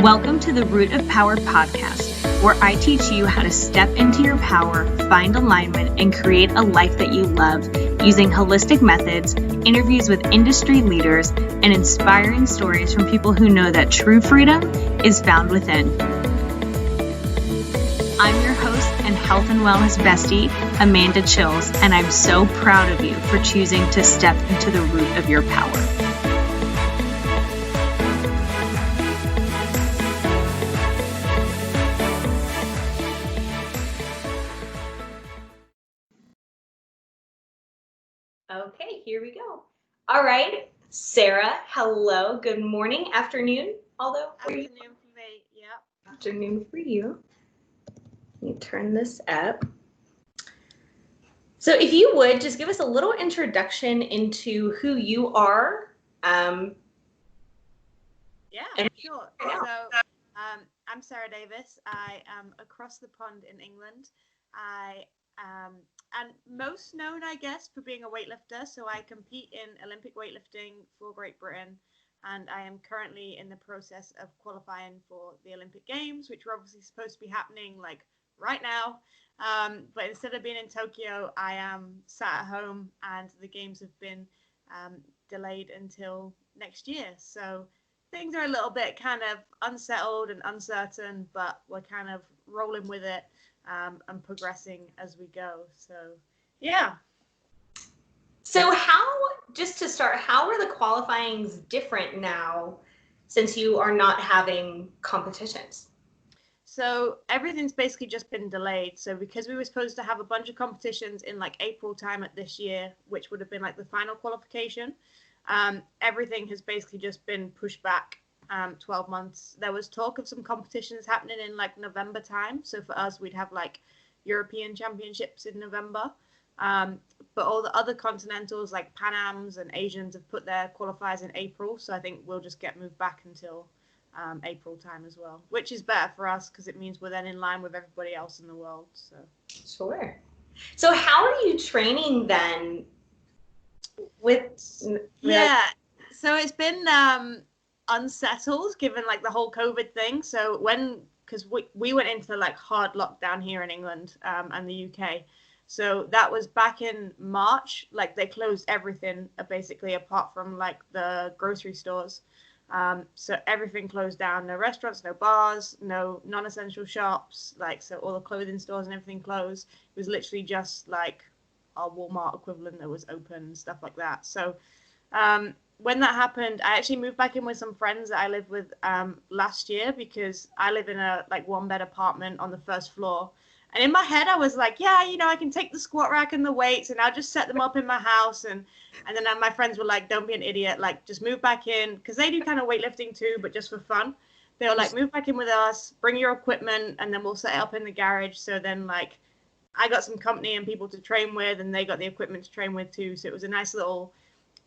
Welcome to the Root of Power podcast, where I teach you how to step into your power, find alignment, and create a life that you love using holistic methods, interviews with industry leaders, and inspiring stories from people who know that true freedom is found within. I'm your host and health and wellness bestie, Amanda Chills, and I'm so proud of you for choosing to step into the root of your power. Okay, here we go. All right, Sarah, hello. Good morning, afternoon, although afternoon for me, yeah. Afternoon for you. Let me turn this up. So if you would, just give us a little introduction into who you are. Sure. So I'm Sarah Davies. I am across the pond in England. I am most known, I guess, for being a weightlifter. So I compete in Olympic weightlifting for Great Britain, and I am currently in the process of qualifying for the Olympic Games, which are obviously supposed to be happening like right now. But instead of being in Tokyo, I am sat at home, and the games have been delayed until next year. So things are a little bit kind of unsettled and uncertain, but we're kind of rolling with it and progressing as we go. So, yeah. So just to start, how are the qualifyings different now since you are not having competitions? So everything's basically just been delayed. So because we were supposed to have a bunch of competitions in like April time at this year, which would have been like the final qualification, everything has basically just been pushed back 12 months. There was talk of some competitions happening in like November time. So for us, we'd have like European Championships in November. But all the other continentals like Pan Ams and Asians have put their qualifiers in April. So I think we'll just get moved back until April time as well, which is better for us because it means we're then in line with everybody else in the world. So sure. So how are you training then? So it's been unsettled given like the whole COVID thing. So because we went into like hard lockdown here in England and the UK. So that was back in March. Like they closed everything basically apart from like the grocery stores. So everything closed down. No restaurants, no bars, no non-essential shops. Like so all the clothing stores and everything closed. It was literally just like our Walmart equivalent that was open and stuff like that. So when that happened, I actually moved back in with some friends that I lived with last year because I live in a like one bed apartment on the first floor. And in my head, I was like, yeah, I can take the squat rack and the weights and I'll just set them up in my house. And then my friends were like, don't be an idiot. Like, just move back in. Because they do kind of weightlifting too, but just for fun. They were like, move back in with us, bring your equipment, and then we'll set it up in the garage. So then, like, I got some company and people to train with, and they got the equipment to train with too. So it was a nice little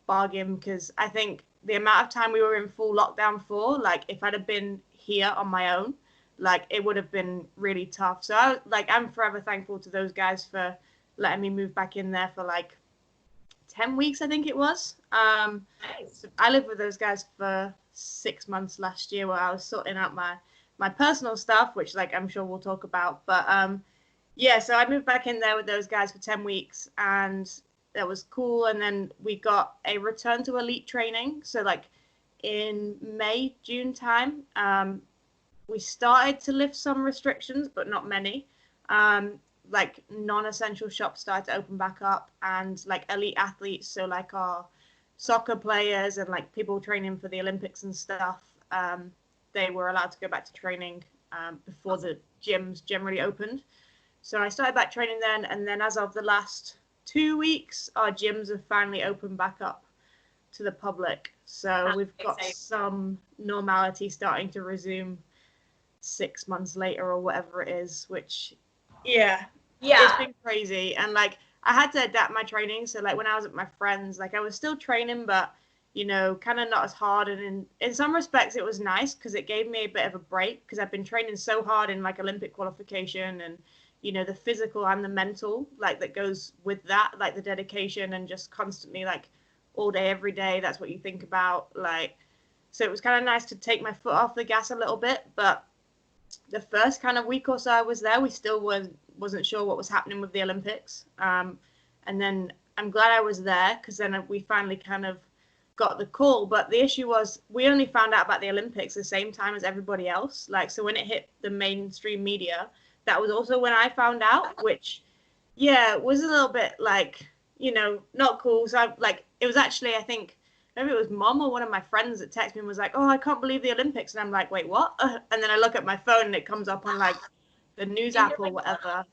bargain because I think the amount of time we were in full lockdown for, like, if I'd have been here on my own, like it would have been really tough. So I'm forever thankful to those guys for letting me move back in there for like 10 weeks, I think it was. So I lived with those guys for 6 months last year where I was sorting out my personal stuff, which like I'm sure we'll talk about. But so I moved back in there with those guys for 10 weeks and that was cool. And then we got a return to elite training. So like in May, June time, we started to lift some restrictions, but not many. Like non-essential shops started to open back up and like elite athletes, so like our soccer players and like people training for the Olympics and stuff, they were allowed to go back to training before the gyms generally opened. So I started back training then, and then as of the last 2 weeks, our gyms have finally opened back up to the public. So we've got some normality starting to resume 6 months later or whatever it is, which it's been crazy. And like I had to adapt my training. So like when I was at my friends, like I was still training, but kind of not as hard. And in some respects it was nice because it gave me a bit of a break because I've been training so hard in like Olympic qualification and the physical and the mental like that goes with that, like the dedication and just constantly like all day every day, that's what you think about. Like So it was kind of nice to take my foot off the gas a little bit. But the first kind of week or so I was there, we still wasn't sure what was happening with the Olympics. And then I'm glad I was there, because then we finally kind of got the call. But the issue was, we only found out about the Olympics the same time as everybody else. Like, so when it hit the mainstream media, that was also when I found out, which, yeah, was a little bit like, you know, not cool. So it was actually, I think, maybe it was mom or one of my friends that texted me and was like, oh, I can't believe the Olympics. And I'm like, wait, what? And then I look at my phone and it comes up on like the news app or whatever,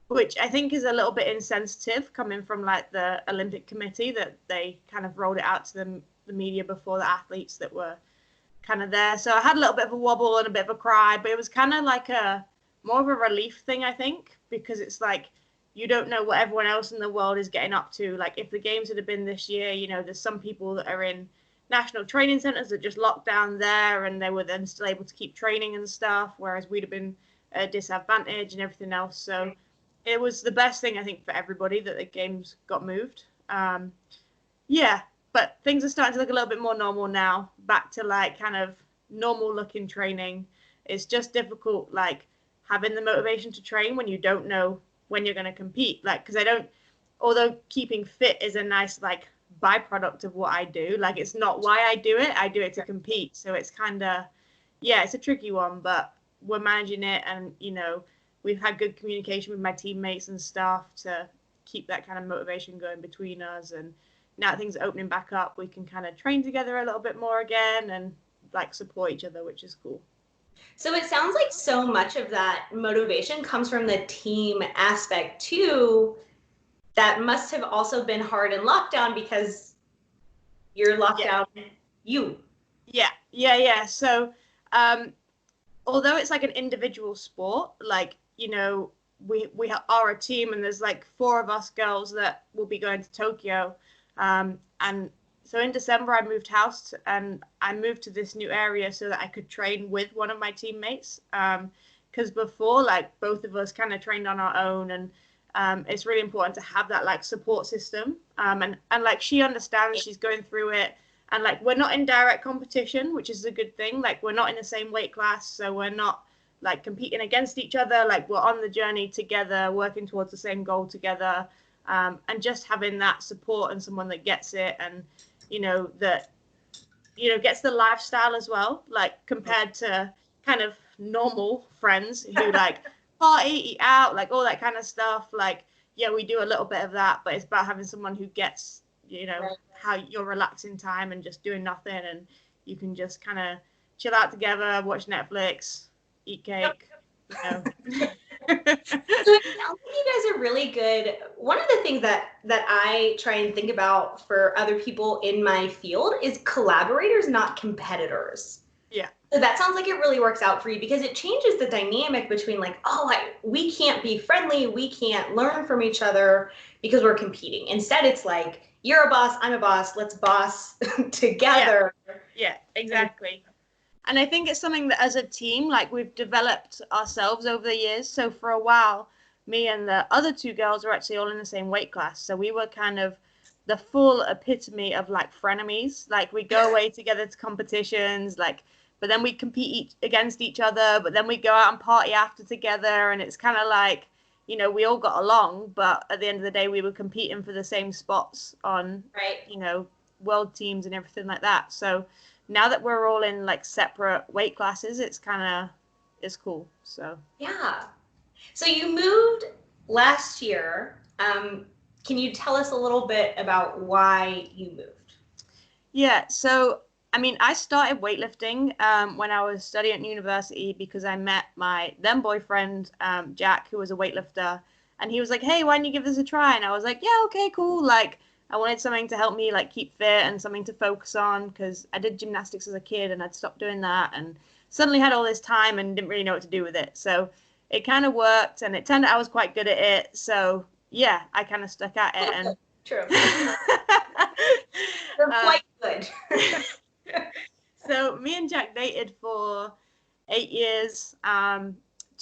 which I think is a little bit insensitive coming from like the Olympic Committee, that they kind of rolled it out to the media before the athletes that were kind of there. So I had a little bit of a wobble and a bit of a cry, but it was kind of like more of a relief thing, I think, because it's like, you don't know what everyone else in the world is getting up to. Like, if the games had been this year, you know, there's some people that are in national training centers that just locked down there, and they were then still able to keep training and stuff, whereas we'd have been at a disadvantage and everything else. So it was the best thing, I think, for everybody that the games got moved. Yeah, but things are starting to look a little bit more normal now, back to like kind of normal looking training. It's just difficult, like having the motivation to train when you don't know when you're going to compete. Like, because although keeping fit is a nice like byproduct of what I do, like it's not why I do it to compete. So it's kind of, yeah, it's a tricky one, but we're managing it. And, you know, we've had good communication with my teammates and staff to keep that kind of motivation going between us. And now things are opening back up, we can kind of train together a little bit more again and like support each other, which is cool. So it sounds like so much of that motivation comes from the team aspect too. That must have also been hard in lockdown, because you're locked out. Yeah. So although it's like an individual sport, like, you know, we are a team, and there's like 4 of us girls that will be going to Tokyo. And so in December, I moved house, and I moved to this new area so that I could train with one of my teammates. Because before, like, both of us kind of trained on our own, and it's really important to have that like support system. And like, she understands, she's going through it, and like, we're not in direct competition, which is a good thing. Like, we're not in the same weight class, so we're not like competing against each other. Like, we're on the journey together, working towards the same goal together. And just having that support and someone that gets it, and you know, that, you know, gets the lifestyle as well, like compared to kind of normal friends who like party, eat out, like all that kind of stuff. Like, yeah, we do a little bit of that, but it's about having someone who gets, you know, how you're relaxing time and just doing nothing, and you can just kind of chill out together, watch Netflix, eat cake. You know. So it sounds like you guys are really good. One of the things that I try and think about for other people in my field is collaborators, not competitors. Yeah. So that sounds like it really works out for you, because it changes the dynamic between like, we can't be friendly, we can't learn from each other because we're competing. Instead, it's like, you're a boss, I'm a boss, let's boss together. Yeah, exactly. And I think it's something that as a team, like, we've developed ourselves over the years. So for a while, me and the other 2 girls were actually all in the same weight class. So we were kind of the full epitome of like frenemies. Like, we go away together to competitions, like, but then we compete against each other, but then we go out and party after together. And it's kind of like, you know, we all got along, but at the end of the day, we were competing for the same spots on, you know, world teams and everything like that. So now that we're all in like separate weight classes, it's cool. So yeah. So you moved last year. Can you tell us a little bit about why you moved? Yeah. So I mean, I started weightlifting when I was studying at university, because I met my then boyfriend, Jack, who was a weightlifter, and he was like, hey, why don't you give this a try? And I was like, yeah, okay, cool. Like, I wanted something to help me like keep fit and something to focus on, because I did gymnastics as a kid and I'd stopped doing that, and suddenly had all this time and didn't really know what to do with it. So it kind of worked, and it turned out I was quite good at it. So yeah, I kind of stuck at it. And True. You're quite good. So me and Jack dated for 8 years. 2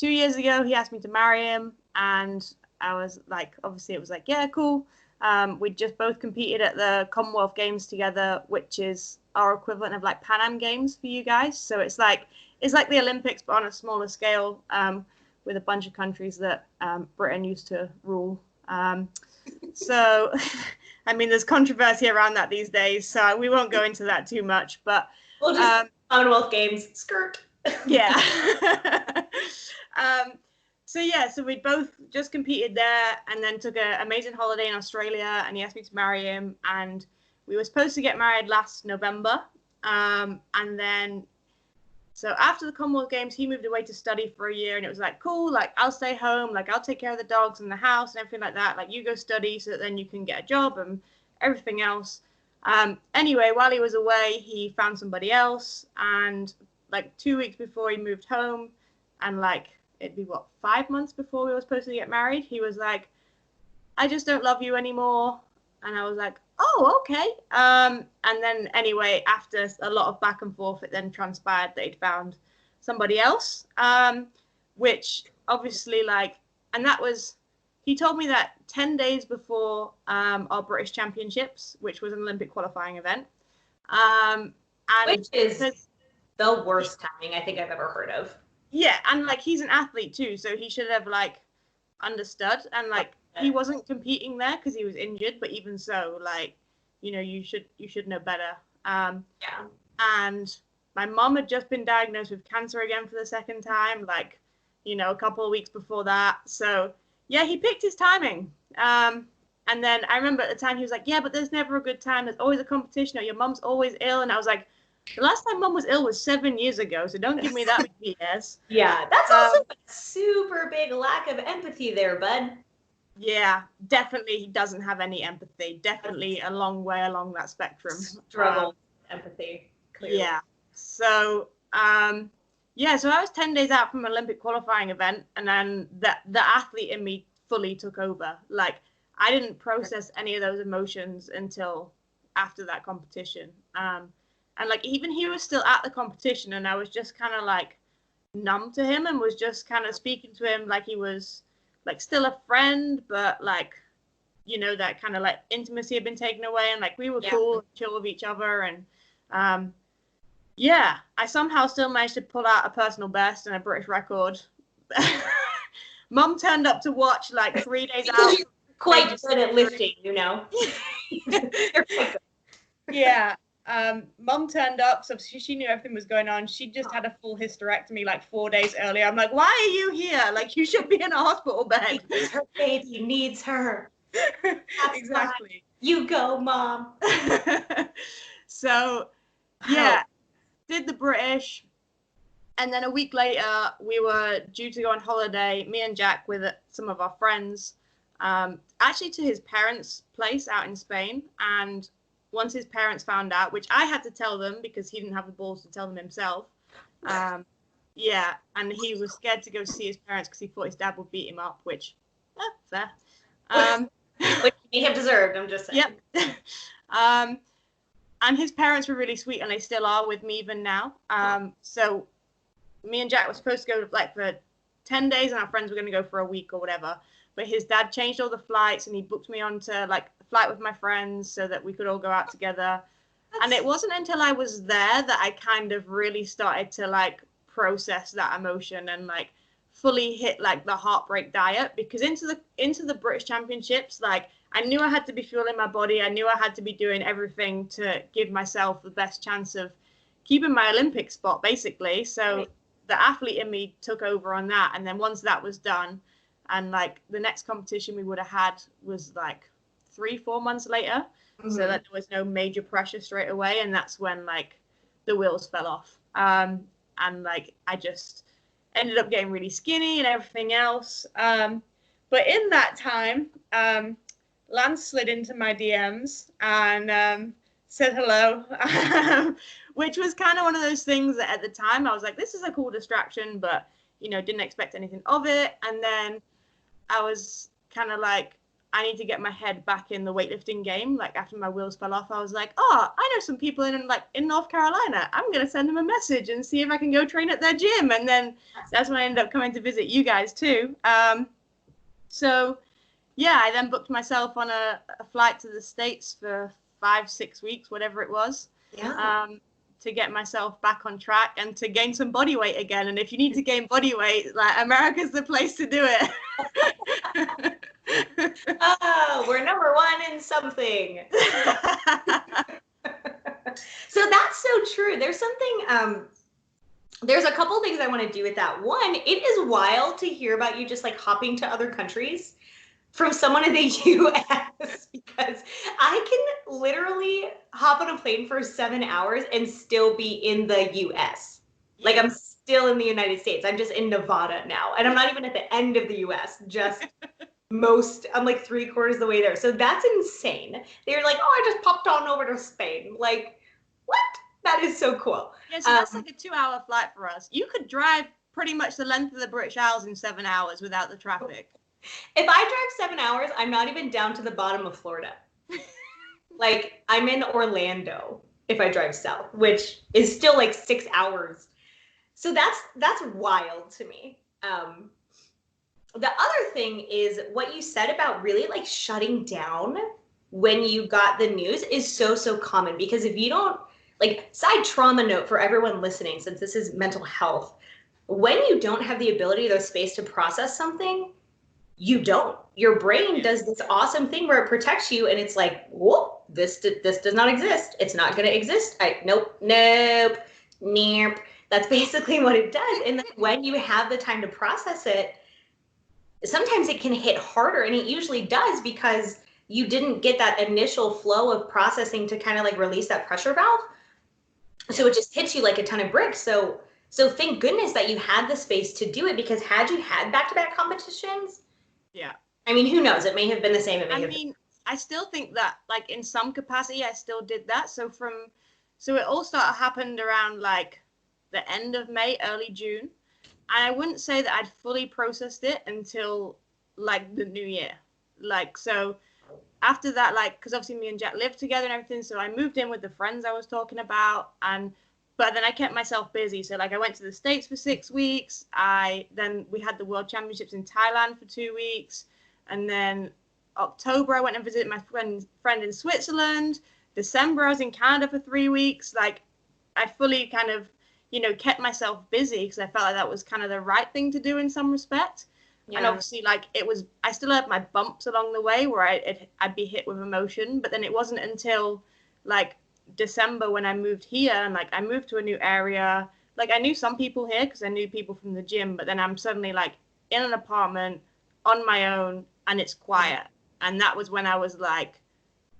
years ago, he asked me to marry him, and I was like, obviously it was like, yeah, cool. We just both competed at the Commonwealth Games together, which is our equivalent of like Pan Am Games for you guys. So it's like the Olympics, but on a smaller scale, with a bunch of countries that Britain used to rule. So, I mean, there's controversy around that these days, so we won't go into that too much. But we'll just Commonwealth Games, skirt. Yeah. So we both just competed there, and then took an amazing holiday in Australia, and he asked me to marry him, and we were supposed to get married last November. And then, so after the Commonwealth Games, he moved away to study for a year, and it was like, cool, like, I'll stay home, like, I'll take care of the dogs and the house and everything like that. Like, you go study so that then you can get a job and everything else. Anyway, while he was away, he found somebody else, and like 2 weeks before he moved home, and like, it'd be 5 months before we were supposed to get married, he was like, I just don't love you anymore. And I was like, oh, okay. And then anyway, after a lot of back and forth, it then transpired that he'd found somebody else, which obviously, like, and that was, he told me that 10 days before our British Championships, which was an Olympic qualifying event. And which is the worst timing I think I've ever heard of. Yeah, and like, he's an athlete too, so he should have like understood, and like, he wasn't competing there because he was injured, but even so, like, you know, you should know better. Yeah. And my mom had just been diagnosed with cancer again for the second time, like, you know, a couple of weeks before that. So yeah, he picked his timing. And then I remember at the time he was like, yeah, but there's never a good time. There's always a competition, or your mom's always ill. And I was like, the last time mom was ill was 7 years ago, so don't give me that BS. Yeah, that's also a super big lack of empathy there, bud. Yeah, definitely he doesn't have any empathy. Definitely a long way along that spectrum. Struggle empathy, clearly. Yeah. So, so I was 10 days out from an Olympic qualifying event, and then the athlete in me fully took over. Like, I didn't process any of those emotions until after that competition. And like, even he was still at the competition, and I was just kind of like numb to him, and was just kind of speaking to him like he was like still a friend, but like, you know, that kind of like intimacy had been taken away, and like, we were cool, chill with each other. And I somehow still managed to pull out a personal best and a British record. Mum turned up to watch like 3 days out. Quite good at lifting, you know. Yeah. Mum turned up, so she knew everything was going on. She just had a full hysterectomy like 4 days earlier. I'm like, why are you here? Like, you should be in a hospital bed. Her baby needs her. Exactly. You go, Mom. So, yeah, did the British. And then a week later, we were due to go on holiday, me and Jack, with some of our friends, actually to his parents' place out in Spain. And once his parents found out, which I had to tell them because he didn't have the balls to tell them himself. And he was scared to go see his parents because he thought his dad would beat him up, which, fair. Which he have deserved, I'm just saying. Yep. And his parents were really sweet, and they still are with me even now. So me and Jack were supposed to go like for 10 days, and our friends were going to go for a week or whatever. But his dad changed all the flights, and he booked me onto like a flight with my friends so that we could all go out together. And it wasn't until I was there that I kind of really started to like process that emotion and like fully hit like the heartbreak diet, because into the British Championships, like, I knew I had to be fueling my body. I knew I had to be doing everything to give myself the best chance of keeping my Olympic spot, basically. So the athlete in me took over on that. And then once that was done, and like the next competition we would have had was like 3-4 months later, so that there was no major pressure straight away. And that's when like the wheels fell off. And like, I just ended up getting really skinny and everything else. But in that time, Lance slid into my DMs and said hello, which was kind of one of those things that at the time I was like, this is a cool distraction, but, you know, didn't expect anything of it. And then I was kind of like, I need to get my head back in the weightlifting game. Like, after my wheels fell off, I was like, oh, I know some people in North Carolina. I'm going to send them a message and see if I can go train at their gym. And then that's when I ended up coming to visit you guys too. So yeah, I then booked myself on a flight to the States for 5-6 weeks, whatever it was. to get myself back on track and to gain some body weight again. And if you need to gain body weight, like, America's the place to do it. Oh, we're number one in something. So that's so true. There's something, there's a couple things I want to do with that. One, it is wild to hear about you just like hopping to other countries from someone in the US, because I can literally hop on a plane for 7 hours and still be in the US. Like, I'm still in the United States. I'm just in Nevada now. And I'm not even at the end of the US, just I'm like 3/4 of the way there. So that's insane. They're like, oh, I just popped on over to Spain. Like, what? That is so cool. Yeah, so that's like a 2-hour flight for us. You could drive pretty much the length of the British Isles in 7 hours without the traffic. If I drive 7 hours, I'm not even down to the bottom of Florida. Like, I'm in Orlando if I drive south, which is still like 6 hours. So that's wild to me. The other thing is what you said about really like shutting down when you got the news is so common, because if you don't, like, side trauma note for everyone listening, since this is mental health, when you don't have the ability or the space to process something, you don't. Your brain does this awesome thing where it protects you, and it's like, whoop, this does not exist. It's not going to exist. Nope. That's basically what it does. And then when you have the time to process it, sometimes it can hit harder, and it usually does, because you didn't get that initial flow of processing to kind of like release that pressure valve. So it just hits you like a ton of bricks. So thank goodness that you had the space to do it, because had you had back-to-back competitions, I mean, who knows? It may have been the same. I still think that, like, in some capacity, I still did that. So it all happened around like the end of May, early June. And I wouldn't say that I'd fully processed it until like the new year. Like, so after that, like, because obviously me and Jack lived together and everything. So I moved in with the friends I was talking about. But then I kept myself busy. So like I went to the States for 6 weeks. Then we had the World Championships in Thailand for 2 weeks. And then October, I went and visited my friend in Switzerland. December, I was in Canada for 3 weeks. Like, I fully kind of, kept myself busy, because I felt like that was kind of the right thing to do in some respect. Yeah. And obviously, like, I still had my bumps along the way where I'd be hit with emotion. But then it wasn't until like December when I moved here, and like I moved to a new area. Like, I knew some people here because I knew people from the gym, but then I'm suddenly like in an apartment on my own, and it's quiet. And that was when I was like,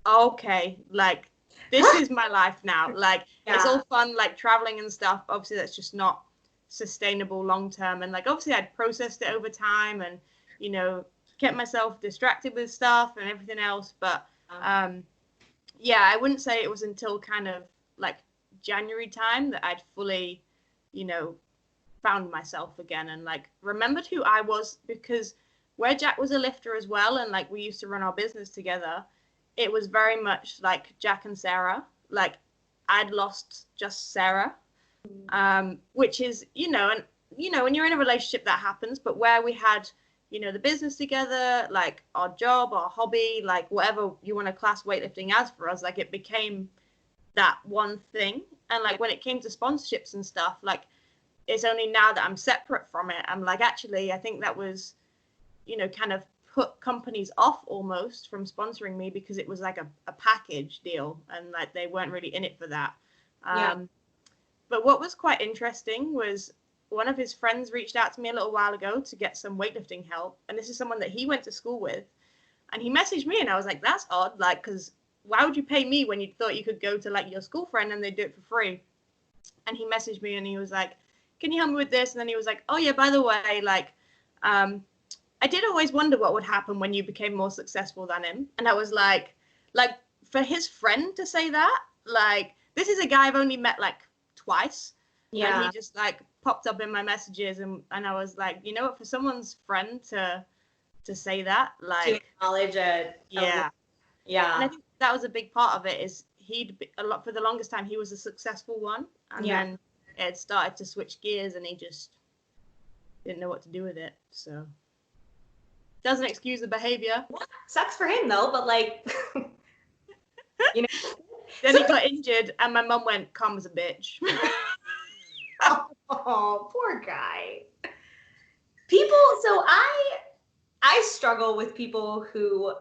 okay, like, this is my life now. Like, it's all fun, like traveling and stuff. Obviously, that's just not sustainable long term. And like, obviously, I'd processed it over time, and kept myself distracted with stuff and everything else. But I wouldn't say it was until kind of like January time that I'd fully, found myself again and like remembered who I was, because where Jack was a lifter as well, and like we used to run our business together, it was very much like Jack and Sarah. Like, I'd lost just Sarah, which is, and when you're in a relationship that happens, but where we had, the business together, like our job, our hobby, like whatever you want to class weightlifting as for us, like it became that one thing. And like when it came to sponsorships and stuff, like it's only now that I'm separate from it, I'm like, actually, I think that was, kind of put companies off almost from sponsoring me, because it was like a package deal, and like they weren't really in it for that. But what was quite interesting was one of his friends reached out to me a little while ago to get some weightlifting help. And this is someone that he went to school with. And he messaged me, and I was like, that's odd. Like, because why would you pay me when you thought you could go to like your school friend and they do it for free? And he messaged me and he was like, can you help me with this? And then he was like, oh yeah, by the way, like, I did always wonder what would happen when you became more successful than him. And I was like for his friend to say that, like, this is a guy I've only met like twice. Yeah. And he just like popped up in my messages, and I was like, what, for someone's friend to say that, like, to acknowledge it. Yeah. And I think that was a big part of it, is for the longest time, he was a successful one. And then it started to switch gears, and he just didn't know what to do with it. So doesn't excuse the behavior. Sucks for him though, but like, Then he got injured, and my mum went, calm as a bitch. Oh, poor guy. So I struggle with people who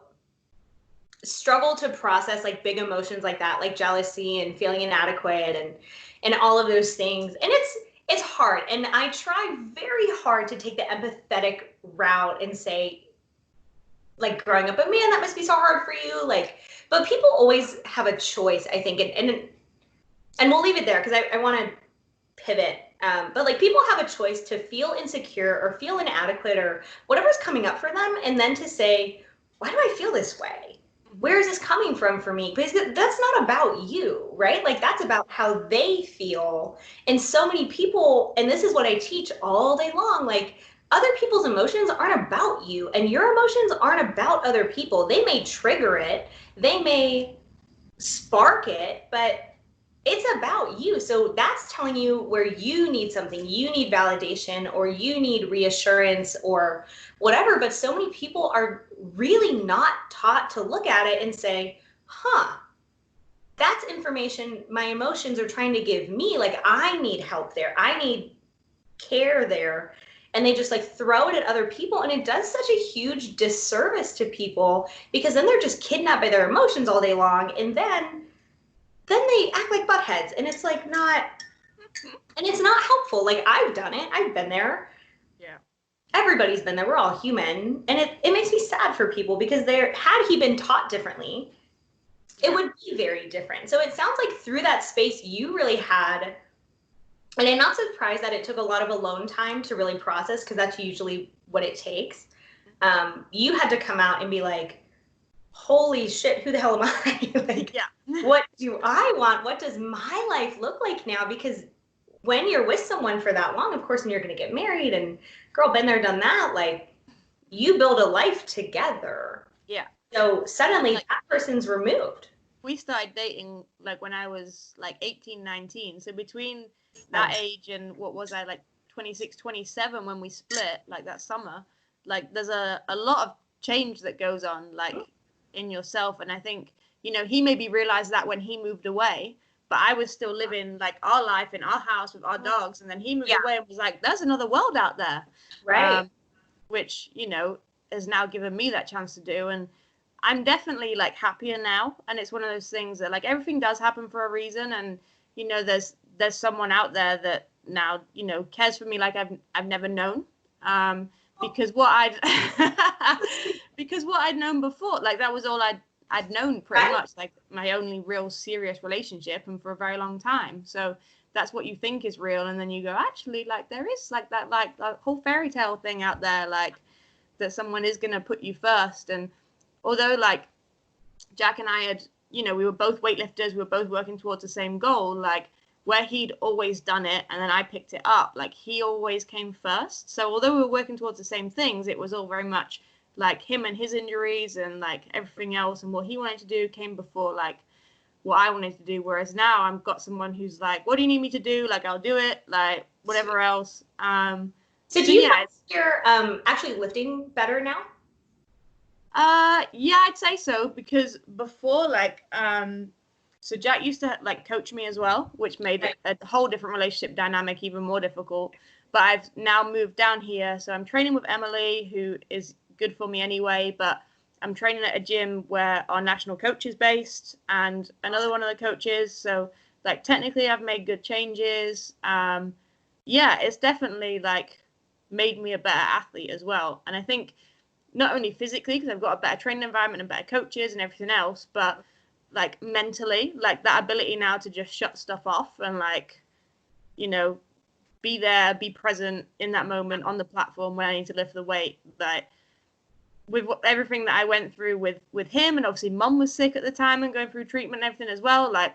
struggle to process like big emotions like that, like jealousy and feeling inadequate and all of those things. And it's hard. And I try very hard to take the empathetic route and say, like, growing up, but man, that must be so hard for you. Like, but people always have a choice, I think, and we'll leave it there because I want to pivot. But like, people have a choice to feel insecure or feel inadequate or whatever's coming up for them, and then to say, why do I feel this way? Where is this coming from for me? Because that's not about you, right? Like, that's about how they feel. And so many people, and this is what I teach all day long, like, other people's emotions aren't about you, and your emotions aren't about other people. They may trigger it, they may spark it, but it's about you. So that's telling you where you need something, you need validation, or you need reassurance or whatever. But so many people are really not taught to look at it and say, that's information my emotions are trying to give me. Like, I need help there, I need care there. And they just like throw it at other people. And it does such a huge disservice to people, because then they're just kidnapped by their emotions all day long. And then they act like buttheads. And it's like and it's not helpful. Like, I've done it. I've been there. Yeah. Everybody's been there. We're all human. And it makes me sad for people, because had he been taught differently, it would be very different. So it sounds like through that space you really had, and I'm not surprised that it took a lot of alone time to really process, because that's usually what it takes. You had to come out and be like, holy shit, who the hell am I? Like, what do I want? What does my life look like now? Because when you're with someone for that long, of course, and you're going to get married, and girl, been there, done that, like, you build a life together. Yeah. So suddenly that person's removed. We started dating like when I was like 18, 19. So between that age and what was I, like 26, 27 when we split, like that summer, like there's a lot of change that goes on like in yourself. And I think, he maybe realized that when he moved away, but I was still living like our life in our house with our dogs. And then he moved away and was like, there's another world out there. Right. Which, has now given me that chance to do. And I'm definitely like happier now. And it's one of those things that like everything does happen for a reason. And, there's someone out there that now, cares for me like I've never known. Because what I'd known before, like that was all I'd known pretty much, like my only real serious relationship, and for a very long time. So that's what you think is real, and then you go, actually, like there is like that whole fairy tale thing out there, like that someone is gonna put you first. And although like Jack and I had, we were both weightlifters, we were both working towards the same goal, like where he'd always done it and then I picked it up, like he always came first. So although we were working towards the same things, it was all very much like him and his injuries and like everything else, and what he wanted to do came before like what I wanted to do. Whereas now I've got someone who's like, what do you need me to do? Like, I'll do it, like whatever else. So do you find you're actually lifting better now? Yeah, I'd say so, because before, like, so Jack used to like coach me as well, which made a whole different relationship dynamic even more difficult. But I've now moved down here, so I'm training with Emily, who is good for me anyway, but I'm training at a gym where our national coach is based and another one of the coaches. So like technically I've made good changes. Yeah, it's definitely like made me a better athlete as well. And I think not only physically, because I've got a better training environment and better coaches and everything else, but like mentally, like that ability now to just shut stuff off and like, be there, be present in that moment on the platform when I need to lift the weight. Like with everything that I went through with him, and obviously Mum was sick at the time and going through treatment and everything as well, like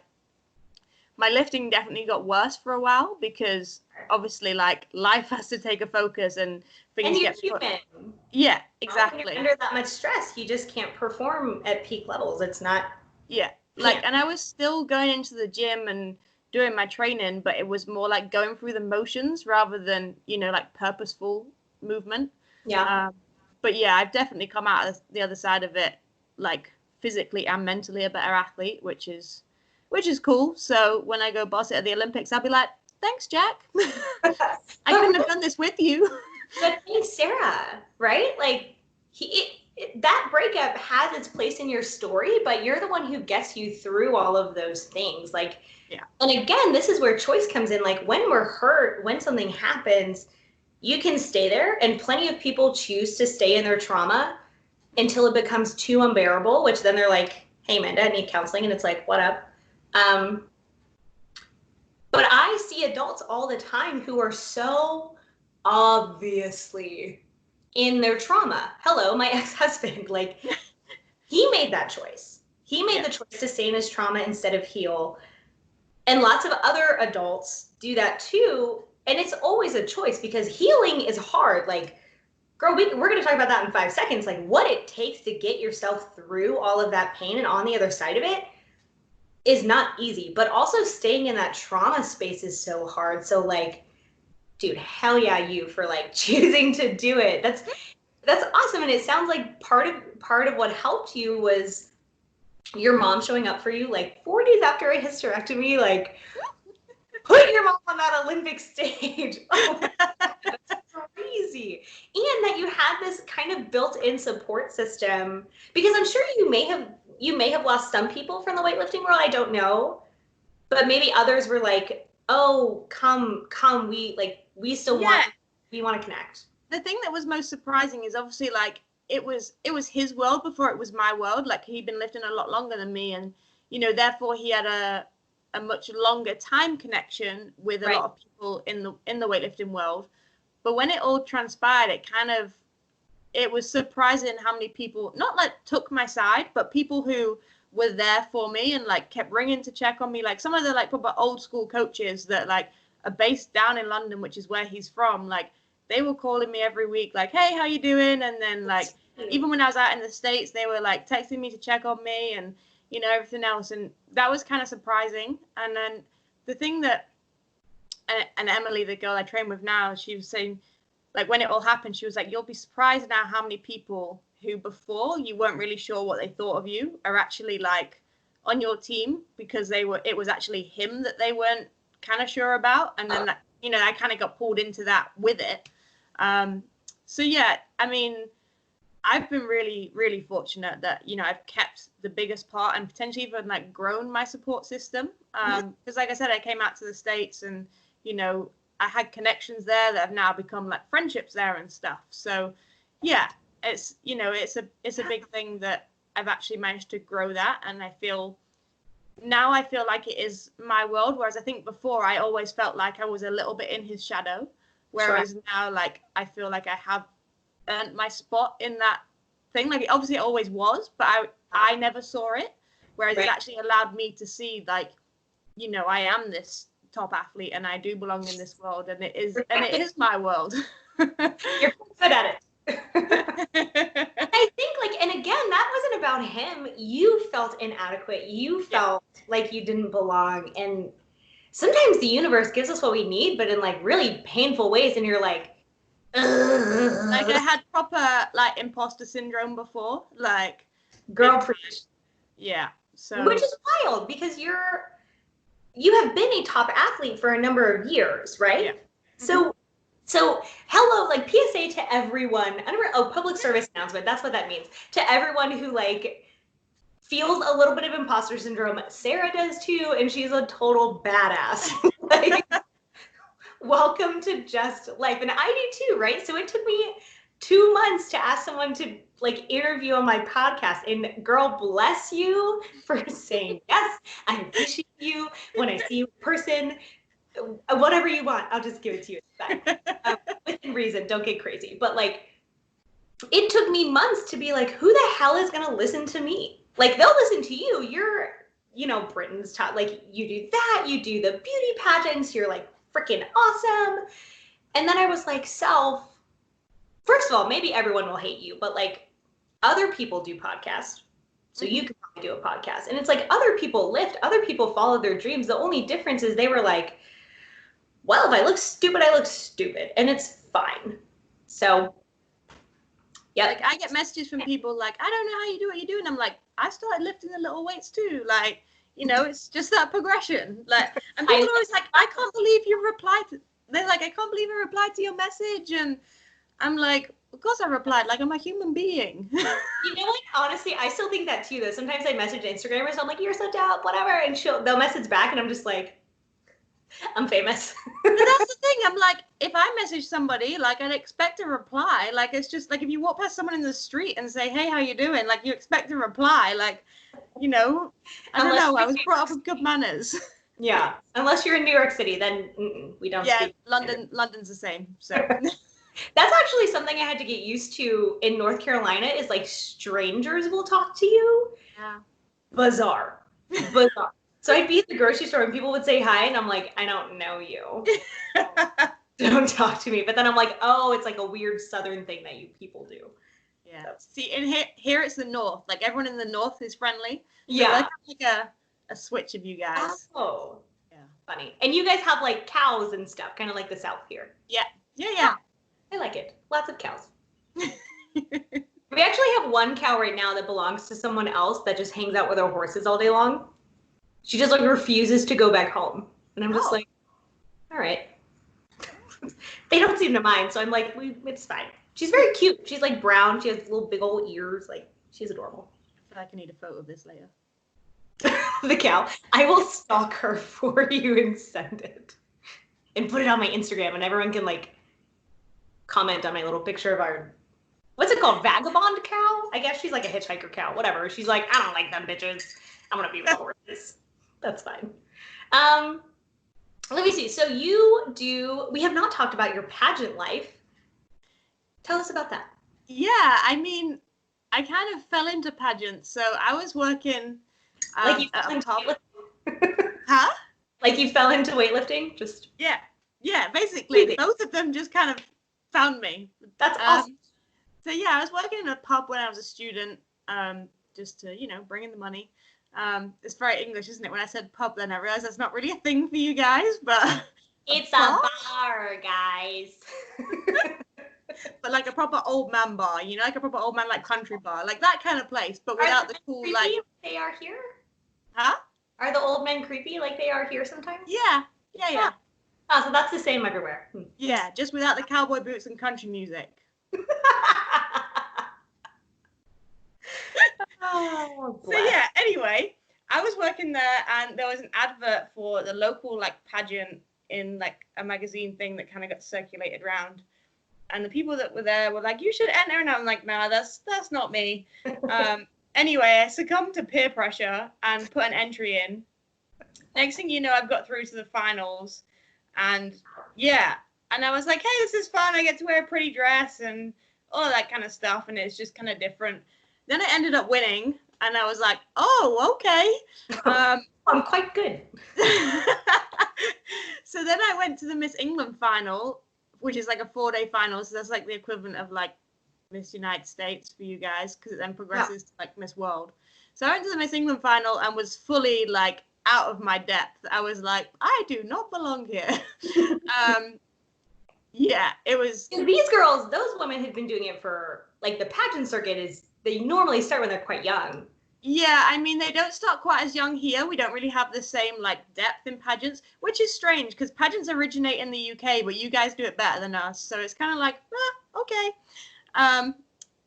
my lifting definitely got worse for a while, because obviously like life has to take a focus and things get human. Yeah, exactly. When you're under that much stress, you just can't perform at peak levels. It's not. Yeah, like, and I was still going into the gym and doing my training, but it was more like going through the motions rather than, like purposeful movement. Yeah. But yeah, I've definitely come out of the other side of it, like physically and mentally a better athlete, which is which is cool. So when I go boss it at the Olympics, I'll be like, thanks, Jack. I couldn't have done this with you. But thanks, Sarah, right? Like that breakup has its place in your story, but you're the one who gets you through all of those things. Like, yeah. And again, this is where choice comes in. Like when we're hurt, when something happens, you can stay there, and plenty of people choose to stay in their trauma until it becomes too unbearable, which then they're like, hey, Amanda, I need counseling. And it's like, what up? But I see adults all the time who are so obviously in their trauma. Hello, my ex-husband, like he made that choice. He made the choice to stay in his trauma instead of heal. And lots of other adults do that too. And it's always a choice because healing is hard. Like, girl, we're going to talk about that in 5 seconds. Like what it takes to get yourself through all of that pain and on the other side of it is not easy. But also staying in that trauma space is so hard. So like, dude, hell yeah, you for like choosing to do it. That's awesome. And it sounds like part of what helped you was your mom showing up for you like 4 days after a hysterectomy, like put your mom on that Olympic stage. Oh, that's crazy. And that you had this kind of built-in support system, because I'm sure you may have lost some people from the weightlifting world. I don't know, but maybe others were like, oh, come, we still want to connect. The thing that was most surprising is obviously like it was his world before it was my world. Like he'd been lifting a lot longer than me, and therefore he had a much longer time connection with a lot of people in the weightlifting world. But when it all transpired, it was surprising how many people not like took my side, but people who were there for me and like kept ringing to check on me. Like some of the like proper old school coaches that like are based down in London, which is where he's from. Like they were calling me every week, like, hey, how you doing? And then like even when I was out in the States, they were like texting me to check on me and everything else. And that was kind of surprising. And then the thing that, and Emily, the girl I train with now, she was saying, like, when it all happened, she was like, you'll be surprised now how many people who before you weren't really sure what they thought of you are actually like on your team, because it was actually him that they weren't kind of sure about. And then, I kind of got pulled into that with it. So yeah, I mean, I've been really, really fortunate that, I've kept the biggest part and potentially even like grown my support system. Because like I said, I came out to the States and, I had connections there that have now become like friendships there and stuff. So yeah, it's, it's a big thing that I've actually managed to grow that. And I feel like it is my world. Whereas I think before I always felt like I was a little bit in his shadow. Whereas now, like, I feel like I have earned my spot in that thing. Like, obviously it always was, but I never saw it. Whereas it actually allowed me to see, like, I am this top athlete and I do belong in this world, and it is my world. You're good at it. I think, like, and again, that wasn't about him. You felt inadequate. You felt like you didn't belong. And sometimes the universe gives us what we need, but in like really painful ways. And you're like, ugh. Like I had proper like imposter syndrome before, like girl preach. Yeah. So which is wild because you have been a top athlete for a number of years, right? Yeah. So hello, like PSA to everyone. Public service announcement. That's what that means. To everyone who like feels a little bit of imposter syndrome. Sarah does too, and she's a total badass. Like, welcome to just life. And I do too, right? So it took me 2 months to ask someone to like interview on my podcast, and girl, bless you for saying yes. I appreciate you. When I see you in person, whatever you want, I'll just give it to you. Within reason, don't get crazy. But like, it took me months to be like, who the hell is gonna listen to me? Like, they'll listen to you. You're, Britain's top, like, you do that, you do the beauty pageants, you're like freaking awesome. And then I was like, first of all, maybe everyone will hate you, but like, other people do podcasts. So you can probably do a podcast. And it's like, other people lift, other people follow their dreams. The only difference is they were like, well, if I look stupid, I look stupid. And it's fine. So, yeah. Like, I get messages from people like, I don't know how you do what you do. And I'm like, I started lifting the little weights too. Like, You know, it's just that progression. Like, and people are always like, I can't believe you replied. They're like, I can't believe you replied to your message. And I'm like, of course I replied. Like, I'm a human being. You know what? Honestly, I still think that too, though. Sometimes I message Instagrammers, I'm like, you're so dope, whatever. And they'll message back, and I'm just like, I'm famous. But that's the thing. I'm like, if I message somebody, like, I'd expect a reply. Like, it's just like if you walk past someone in the street and say, hey, how you doing? Like, you expect a reply. Like, you know, I don't know. I was brought up with good manners. Yeah. Unless you're in New York City, then we don't speak. Yeah, London's the same. So that's actually something I had to get used to in North Carolina is like strangers will talk to you. Yeah. Bizarre. So I'd be at the grocery store and people would say hi, and I'm like, I don't know you. Don't talk to me. But then I'm like, oh, it's like a weird Southern thing that you people do. Yeah. So. See, in here it's the North. Like, everyone in the North is friendly. Yeah. Like a switch of you guys. Oh. Yeah. Funny. And you guys have like cows and stuff, kind of like the South here. Yeah. Yeah. I like it. Lots of cows. We actually have one cow right now that belongs to someone else that just hangs out with our horses all day long. She just like refuses to go back home. And I'm just like, all right. They don't seem to mind. So I'm like, it's fine. She's very cute. She's like brown. She has little big old ears. Like, she's adorable. I feel like I need a photo of this later. The cow. I will stalk her for you and send it. And put it on my Instagram, and everyone can like comment on my little picture of our, what's it called? Vagabond cow? I guess she's like a hitchhiker cow. Whatever. She's like, I don't like them bitches. I want to be with horses. That's fine. Let me see. So we have not talked about your pageant life. Tell us about that. Yeah, I mean, I kind of fell into pageants. So I was working like you fell into weightlifting? Huh? Like you fell into weightlifting? Just yeah, basically. Both of them just kind of found me. That's awesome. So yeah, I was working in a pub when I was a student, just to, bring in the money. It's very English, isn't it? When I said pub, then I realized that's not really a thing for you guys, but it's a bar, guys. But like a proper old man bar, like a proper old man, like country bar, like that kind of place, but without the cool, creepy like they are here. Huh? Are the old men creepy like they are here sometimes? Yeah. Oh, so that's the same everywhere. Yeah, just without the cowboy boots and country music. Oh, so yeah, anyway, I was working there, and there was an advert for the local like pageant in like a magazine thing that kind of got circulated around, and the people that were there were like, you should enter, and I'm like, nah, that's not me. Anyway, I succumbed to peer pressure and put an entry in. Next thing you know, I've got through to the finals, and I was like, hey, this is fun, I get to wear a pretty dress and all that kind of stuff, and it's just kind of different. Then I ended up winning, and I was like, oh, okay. I'm quite good. So then I went to the Miss England final, which is like a 4-day final. So that's like the equivalent of like Miss United States for you guys, because it then progresses to like Miss World. So I went to the Miss England final and was fully like out of my depth. I was like, I do not belong here. It was. These girls, those women had been doing it for like the pageant circuit they normally start when they're quite young. Yeah, I mean, they don't start quite as young here. We don't really have the same like depth in pageants, which is strange because pageants originate in the UK, but you guys do it better than us. So it's kind of like, okay.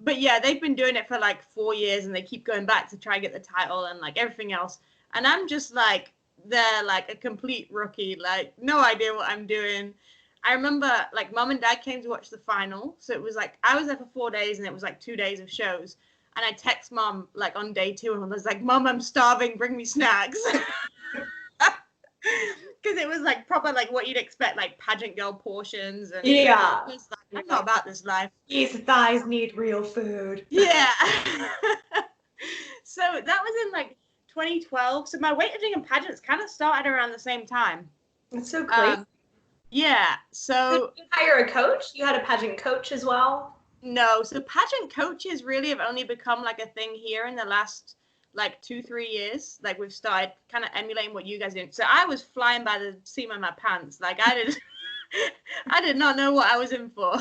But yeah, they've been doing it for like 4 years, and they keep going back to try and get the title and like everything else. And I'm just like, they're like a complete rookie, like no idea what I'm doing. I remember like mom and dad came to watch the final. So it was like, I was there for 4 days, and it was like 2 days of shows. And I text mom like on day 2, and I was like, Mom, I'm starving, bring me snacks. Because it was like proper like what you'd expect, like pageant girl portions. And yeah. Like, I'm not about this life. These thighs need real food. Yeah. So that was in like 2012. So my weightlifting and pageants kind of started around the same time. That's so crazy. Yeah. So did you hire a coach? You had a pageant coach as well? No. So pageant coaches really have only become like a thing here in the last like 2-3 years. Like we've started kind of emulating what you guys did. So I was flying by the seam of my pants. Like I did not know what I was in for.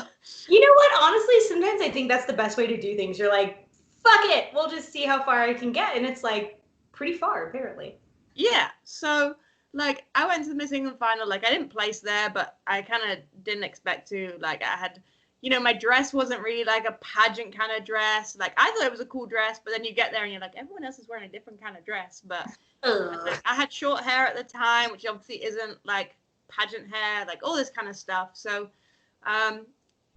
You know what? Honestly, sometimes I think that's the best way to do things. You're like, fuck it. We'll just see how far I can get. And it's like pretty far, apparently. Yeah, so like I went to the Miss England final. Like I didn't place there, but I kind of didn't expect to. Like I had, my dress wasn't really like a pageant kind of dress. Like I thought it was a cool dress, but then you get there and you're like, everyone else is wearing a different kind of dress. But like, I had short hair at the time, which obviously isn't like pageant hair, like all this kind of stuff. So,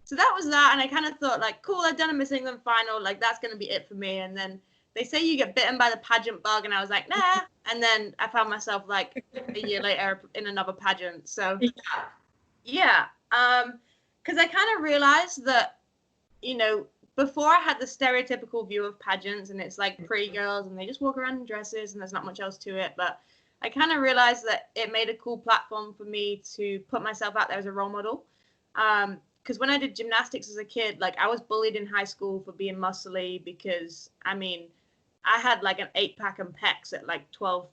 so that was that, and I kind of thought like, cool, I've done a Miss England final, like that's gonna be it for me. And then they say you get bitten by the pageant bug, and I was like, nah. And then I found myself like a year later in another pageant. So yeah, because I kind of realized that, before I had the stereotypical view of pageants, and it's like pretty girls, and they just walk around in dresses, and there's not much else to it. But I kind of realized that it made a cool platform for me to put myself out there as a role model. Because when I did gymnastics as a kid, like I was bullied in high school for being muscly because, I mean, I had like an 8-pack and pecs at like 12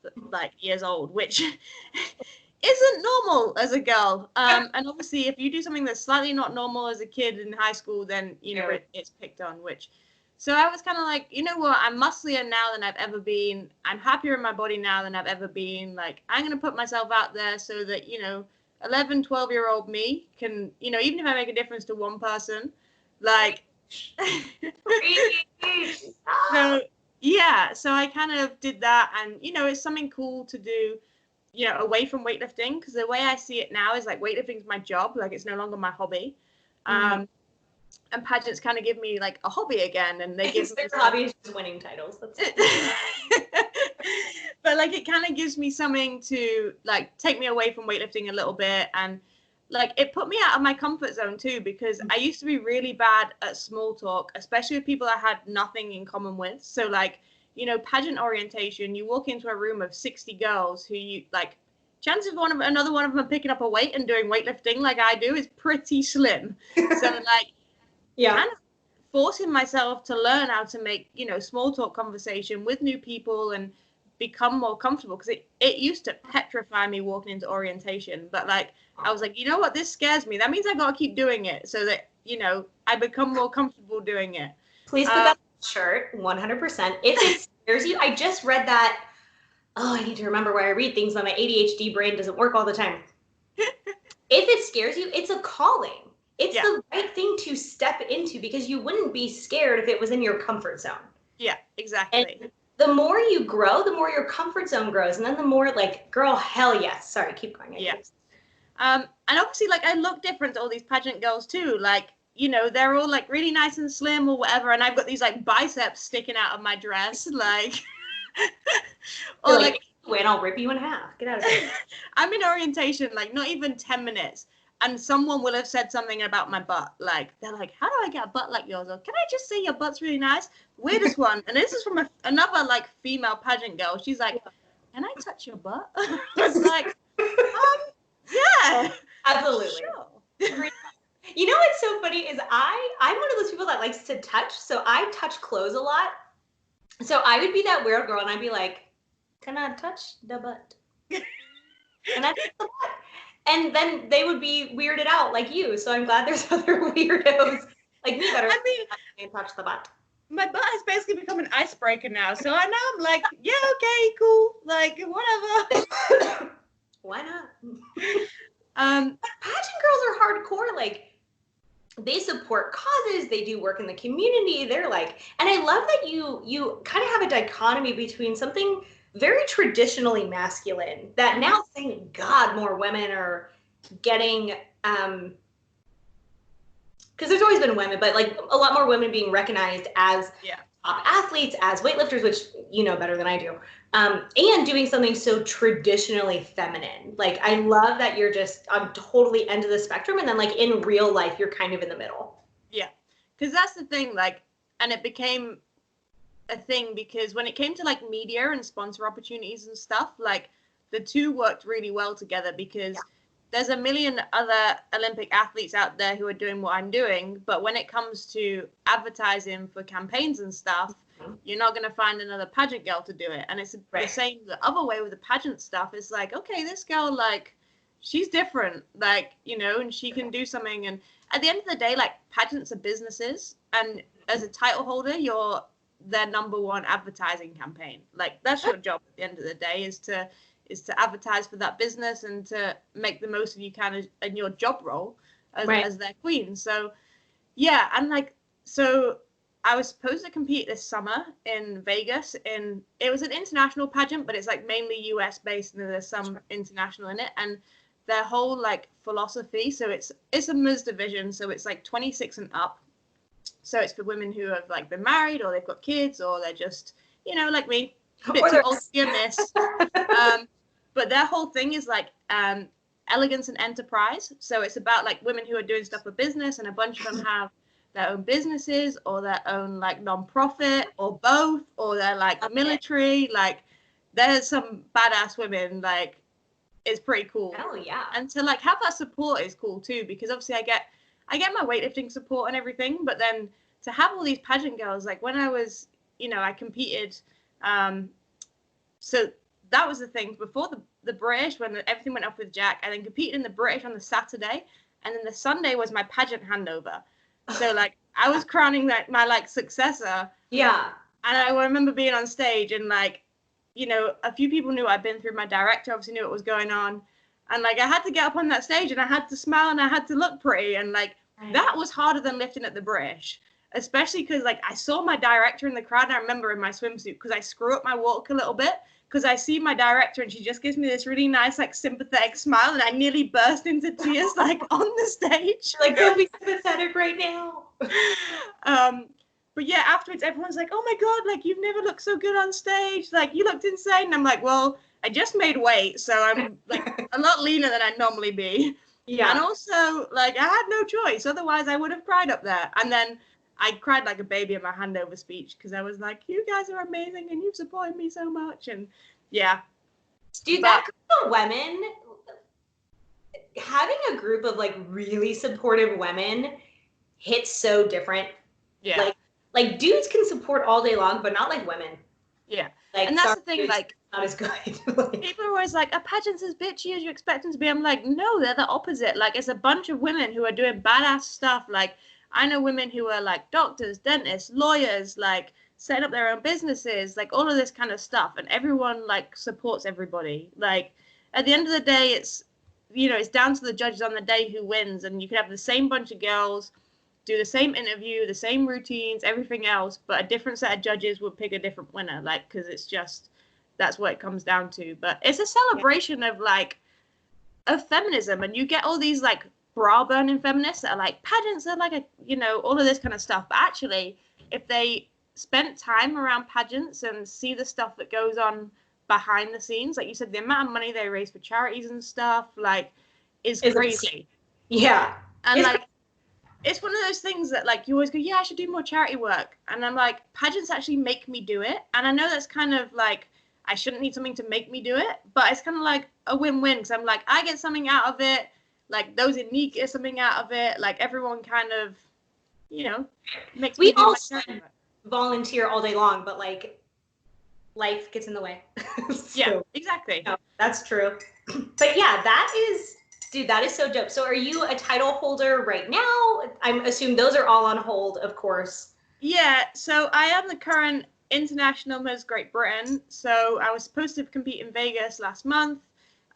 years old, which isn't normal as a girl. And obviously, if you do something that's slightly not normal as a kid in high school, then, it's picked on, which. So I was kind of like, you know what, I'm musclier now than I've ever been. I'm happier in my body now than I've ever been. Like, I'm going to put myself out there so that, 11, 12-year-old me can, even if I make a difference to one person, like, so, yeah, so I kind of did that. And, it's something cool to do, away from weightlifting, because the way I see it now is like weightlifting is my job. Like, it's no longer my hobby. And pageants kind of give me like a hobby again, and they give their hobby is just winning titles. That's but like it kind of gives me something to like take me away from weightlifting a little bit, and like it put me out of my comfort zone too, because I used to be really bad at small talk, especially with people I had nothing in common with. So like, pageant orientation, you walk into a room of 60 girls who you like, chances of another one of them picking up a weight and doing weightlifting like I do is pretty slim. So like, kind of forcing myself to learn how to make, small talk conversation with new people and become more comfortable, because it used to petrify me walking into orientation. But like, I was like, you know what, this scares me. That means I got to keep doing it so that, I become more comfortable doing it. Please put that on the shirt, 100%. If it scares you, I just read that. Oh, I need to remember where I read things, but my ADHD brain doesn't work all the time. If it scares you, it's a calling. It's the right thing to step into, because you wouldn't be scared if it was in your comfort zone. Yeah, exactly. And the more you grow, the more your comfort zone grows. And then the more like, girl, hell yes. Sorry, keep going. Yeah. And obviously, like, I look different to all these pageant girls too. Like, they're all like really nice and slim or whatever. And I've got these like biceps sticking out of my dress. Like, or like, wait, I'll rip you in half. Get out of here. I'm in orientation, like not even 10 minutes. And someone will have said something about my butt. Like, they're like, how do I get a butt like yours? Or can I just say your butt's really nice? Weirdest one. And this is from another, like, female pageant girl. She's like, can I touch your butt? I was like, yeah. Absolutely. Sure. You know what's so funny is I'm one of those people that likes to touch. So I touch clothes a lot. So I would be that weird girl, and I'd be like, can I touch the butt? And I touch the butt. And then they would be weirded out like you. So I'm glad there's other weirdos like me that are touch the butt. My butt has basically become an icebreaker now. So now I'm like, yeah, okay, cool. Like, whatever. Why not? Pageant girls are hardcore. Like, they support causes. They do work in the community. They're like, and I love that you kind of have a dichotomy between something very traditionally masculine that now, thank God, more women are getting, because there's always been women, but like a lot more women being recognized as top athletes, as weightlifters, which you know better than I do, and doing something so traditionally feminine. Like, I love that you're just on totally end of the spectrum, and then like in real life, you're kind of in the middle. Yeah, because that's the thing, like, and it became a thing because when it came to like media and sponsor opportunities and stuff, like the two worked really well together, because there's a million other Olympic athletes out there who are doing what I'm doing, but when it comes to advertising for campaigns and stuff, you're not going to find another pageant girl to do it. And it's the same the other way with the pageant stuff. It's like, okay, this girl, like, she's different, like, and she can do something. And at the end of the day, like, pageants are businesses, and as a title holder, you're their number one advertising campaign. Like, that's your job at the end of the day, is to advertise for that business and to make the most of you can in your job role as their queen. So yeah, and like, so I was supposed to compete this summer in Vegas. It was an international pageant, but it's like mainly US based, and there's some international in it. And their whole like philosophy, so it's a Ms division, so it's like 26 and up. So it's for women who have like been married, or they've got kids, or they're just, you know, like me, a bit too old to be a miss. But their whole thing is like elegance and enterprise. So it's about like women who are doing stuff for business, and a bunch of them have their own businesses or their own like non-profit or both, or they're like military. Like, there's some badass women. Like, it's pretty cool. Oh yeah. And to like have that support is cool too, because obviously I get my weightlifting support and everything, but then to have all these pageant girls, like when I was, you know, I competed, so that was the thing before the British, when everything went off with Jack, and then competed in the British on the Saturday, and then the Sunday was my pageant handover. So like I was crowning my like successor. Yeah. And I remember being on stage, and like, you know, a few people knew I'd been through. My director obviously knew what was going on. And like, I had to get up on that stage, and I had to smile, and I had to look pretty. And like, that was harder than lifting at the British, especially because like I saw my director in the crowd, and I remember in my swimsuit, because I screw up my walk a little bit, because I see my director and she just gives me this really nice, like, sympathetic smile, and I nearly burst into tears, like, on the stage. Like, don't be sympathetic right now. But yeah, afterwards, everyone's like, oh my God, like, you've never looked so good on stage. Like, you looked insane. And I'm like, well, I just made weight, so I'm, like, a lot leaner than I'd normally be. Yeah. And also, like, I had no choice. Otherwise, I would have cried up there. And then I cried like a baby in my handover speech, because I was like, you guys are amazing, and you've supported me so much. And yeah. Dude, that group of women, having a group of like really supportive women hits so different. Yeah. Like dudes can support all day long, but not like women. Yeah. Like, and that's the thing, like, not as good. People are always like, a pageant's as bitchy as you expect them to be. I'm like, no, they're the opposite. Like, it's a bunch of women who are doing badass stuff. Like, I know women who are like doctors, dentists, lawyers, like setting up their own businesses, like all of this kind of stuff. And everyone like supports everybody. Like, at the end of the day, it's, you know, it's down to the judges on the day who wins. And you can have the same bunch of girls do the same interview, the same routines, everything else, but a different set of judges would pick a different winner, like, because it's just, that's what it comes down to. But it's a celebration of, like, of feminism, and you get all these, like, bra-burning feminists that are like, pageants are like a, you know, all of this kind of stuff. But actually, if they spent time around pageants and see the stuff that goes on behind the scenes, like you said, the amount of money they raise for charities and stuff, like, is crazy. Yeah. And, like, it's one of those things that, like, you always go, yeah, I should do more charity work. And I'm like, pageants actually make me do it. And I know that's kind of like, I shouldn't need something to make me do it, but it's kind of like a win-win, because I'm like, I get something out of it, like those in need get something out of it, like everyone kind of, you know, makes me do my charity work. Volunteer all day long, but like life gets in the way. So, yeah, exactly. No, that's true. But yeah, dude, that is so dope. So are you a title holder right now? I'm assuming those are all on hold, of course. Yeah, so I am the current international Miss Great Britain. So I was supposed to compete in Vegas last month.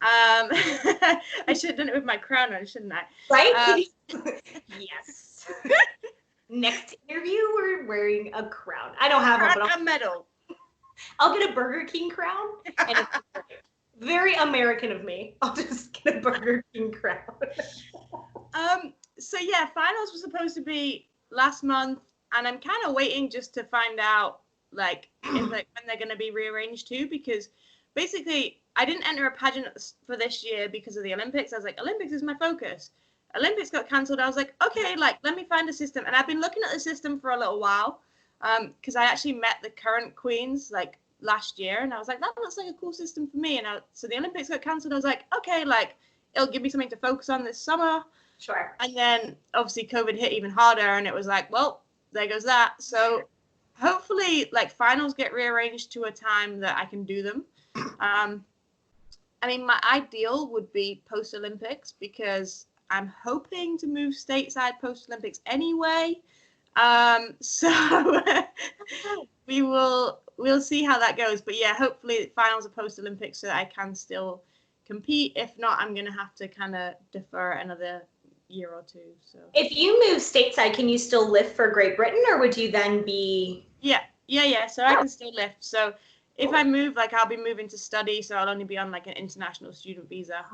I should have done it with my crown on, shouldn't I? Right? Yes. Next interview, we're wearing a crown. I don't have one, but a medal. I'll get a Burger King crown. And it's very American of me. I'll just get a Burger King crown. So yeah, finals were supposed to be last month, and I'm kind of waiting just to find out, like, when they're going to be rearranged too, because basically I didn't enter a pageant for this year because of the Olympics. I was like, Olympics is my focus. Olympics got cancelled. I was like, okay, like, let me find a system. And I've been looking at the system for a little while, because I actually met the current queens, like, last year, and I was like, that looks like a cool system for me. And so the Olympics got cancelled. I was like, okay, like, it'll give me something to focus on this summer. Sure. And then obviously COVID hit even harder, and it was like, well, there goes that. So hopefully, like, finals get rearranged to a time that I can do them. I mean, my ideal would be post-Olympics, because I'm hoping to move stateside post-Olympics anyway. So we'll see how that goes. But yeah, hopefully finals are post-Olympics so that I can still compete. If not, I'm going to have to kind of defer another year or two. So if you move stateside, can you still lift for Great Britain, or would you then be? Yeah. So I can still lift. So if I move, like I'll be moving to study, so I'll only be on like an international student visa.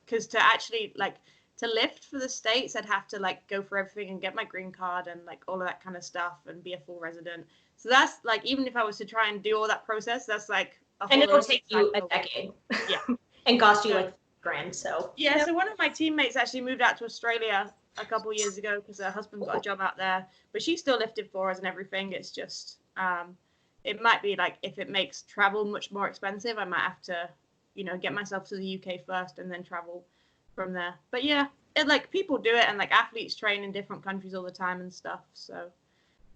Because to actually like to lift for the States, I'd have to like go for everything and get my green card and like all of that kind of stuff and be a full resident. So that's like, even if I was to try and do all that process, that's like and it'll take you a decade. Yeah. And cost you like $1,000. So yeah. So one of my teammates actually moved out to Australia a couple years ago because her husband got a job out there, but she still lifted for us and everything. It's just it might be like, if it makes travel much more expensive, I might have to, get myself to the UK first and then travel from there. But yeah, it like people do it, and like athletes train in different countries all the time and stuff. So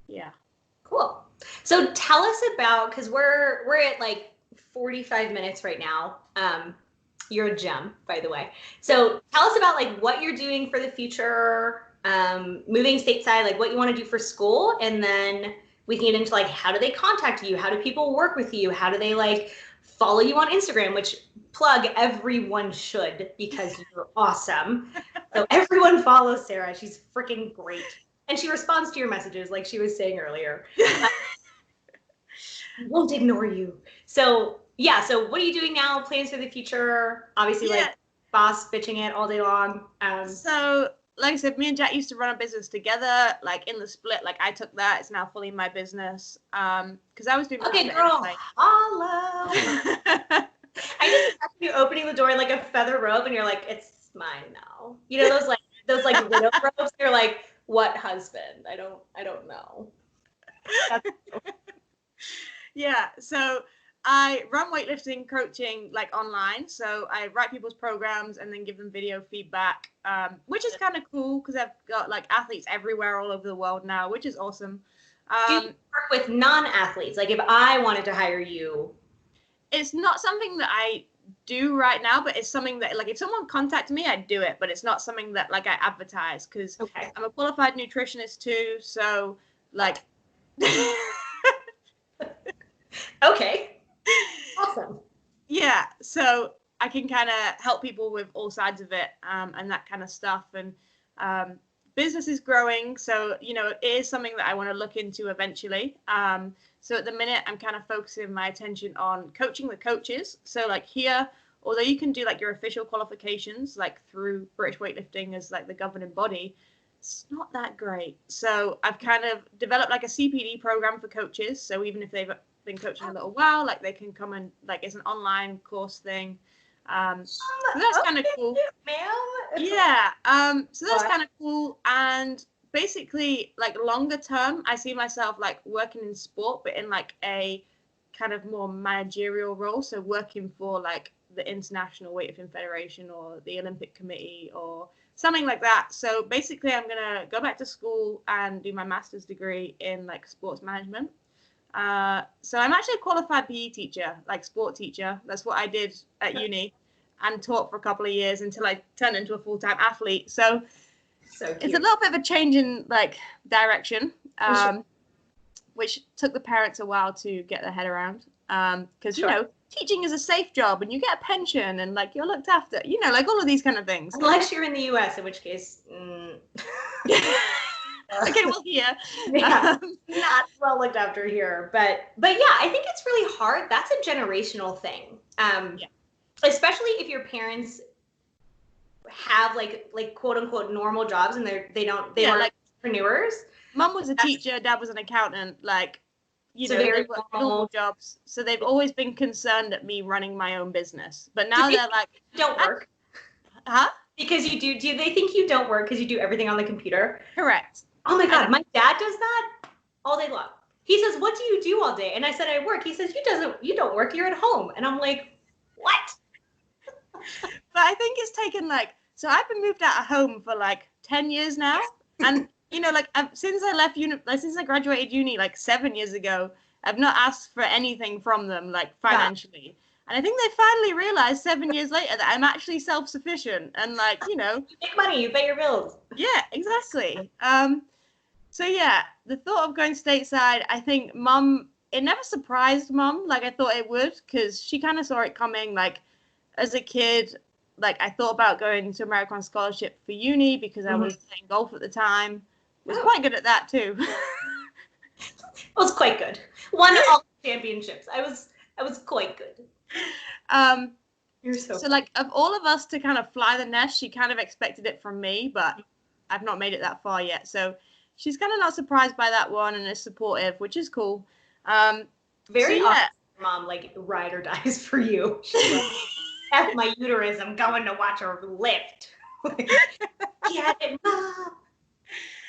yeah. Cool. So tell us about, because we're at like 45 minutes right now. You're a gem, by the way. So tell us about like what you're doing for the future, moving stateside, like what you want to do for school, and then we can get into like, how do they contact you? How do people work with you? How do they like follow you on Instagram, which plug everyone should, because you're awesome. So everyone follow Sarah. She's freaking great. And she responds to your messages like she was saying earlier. Won't ignore you. So yeah, so what are you doing now? Plans for the future? Obviously, like boss bitching it all day long. So like I said, me and Jack used to run a business together, like in the split. Like I took that, it's now fully my business. Because I was doing okay, girl, like, hello. I just have you opening the door in like a feather robe, and you're like, it's mine now. You know those widow robes? They're like, what husband? I don't know. Yeah, so I run weightlifting coaching like online. So I write people's programs and then give them video feedback, which is kind of cool because I've got like athletes everywhere all over the world now, which is awesome. Do you work with non-athletes? Like if I wanted to hire you? It's not something that I do right now, but it's something that like if someone contacted me, I'd do it. But it's not something that like I advertise, because I'm a qualified nutritionist too. So like. Okay. Awesome. Yeah, so I can kind of help people with all sides of it, and that kind of stuff. And business is growing, so it is something that I want to look into eventually. So at the minute, I'm kind of focusing my attention on coaching the coaches. So like here, although you can do like your official qualifications like through British Weightlifting as like the governing body, it's not that great. So I've kind of developed like a CPD program for coaches. So even if they've been coaching a little while, like they can come and like it's an online course thing. So that's kind of cool, ma'am. Yeah. So that's kind of cool. And basically like longer term, I see myself like working in sport, but in like a kind of more managerial role. So working for like the International Weightlifting Federation or the Olympic Committee or something like that. So basically I'm gonna go back to school and do my master's degree in like sports management. So I'm actually a qualified PE teacher, like sport teacher. That's what I did at uni and taught for a couple of years until I turned into a full-time athlete. So it's a little bit of a change in like direction, which took the parents a while to get their head around. Because, teaching is a safe job and you get a pension and like you're looked after, like all of these kind of things. Unless you're in the US, in which case... Okay, well, here. Yeah, not well looked after here. But yeah, I think it's really hard. That's a generational thing. Especially if your parents have like quote unquote normal jobs and they aren't like entrepreneurs. Mum was a teacher, dad was an accountant, like very normal jobs. So they've always been concerned at me running my own business. But now they're like, don't work. Huh? Because you do they think you don't work because you do everything on the computer? Correct. Oh my God, my dad does that all day long. He says, what do you do all day? And I said, I work. He says, you don't work, you're at home. And I'm like, what? But I think it's taken so I've been moved out of home for 10 years now. And, since I graduated uni 7 years ago, I've not asked for anything from them, financially. Yeah. And I think they finally realized 7 years later that I'm actually self-sufficient and You make money, you pay your bills. Yeah, exactly. So yeah, the thought of going stateside, I think Mum, it never surprised Mum like I thought it would, because she kind of saw it coming. Like as a kid, like I thought about going to American scholarship for uni because I was playing golf at the time. Was quite good at that too. I was quite good. Won all the championships. I was quite good. You're so like of all of us to kind of fly the nest, she kind of expected it from me, but I've not made it that far yet. So she's kind of not surprised by that one and is supportive, which is cool. Very awesome. Mom like ride or dies for you. F my uterus, I'm going to watch her lift. Get it, Mom.